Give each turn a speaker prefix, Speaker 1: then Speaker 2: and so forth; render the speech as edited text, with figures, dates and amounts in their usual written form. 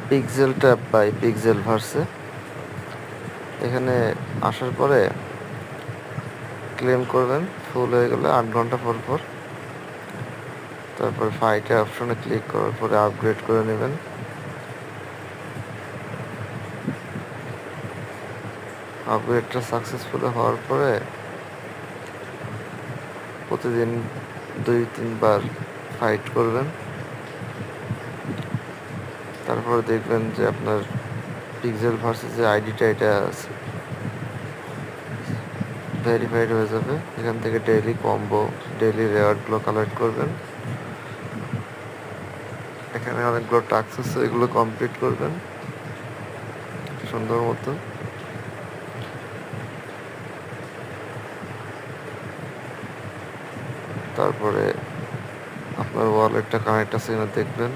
Speaker 1: Pixel tab by pixel ভার্সে। এখানে আসার পরে ক্লেম করবেন, ফুল হয়ে গেলে 8 ঘন্টা পর পর। তারপর ফাইটে অপশনে ক্লিক করার পরে আপগ্রেড করে নেবেন। আপগ্রেডটা সাকসেসফুল হওয়ার পরে প্রতিদিন 2-3 বার ফাইট করবেন। তারপরে দেখবেন যে আপনার পিক্সেল ভার্সেস যে আইডিটা এটা ভেরিফাইড হয়ে যাবে। এখান থেকে ডেইলি কম্বো, ডেইলি রেওয়ার্ডগুলো কালেক্ট করবেন। এখানে অনেকগুলো টাস্ক আছে, এগুলো কমপ্লিট করবেন সুন্দর মতো। তারপরে আপনার ওয়ালেটটা কানেক্ট আছে কিনা দেখবেন।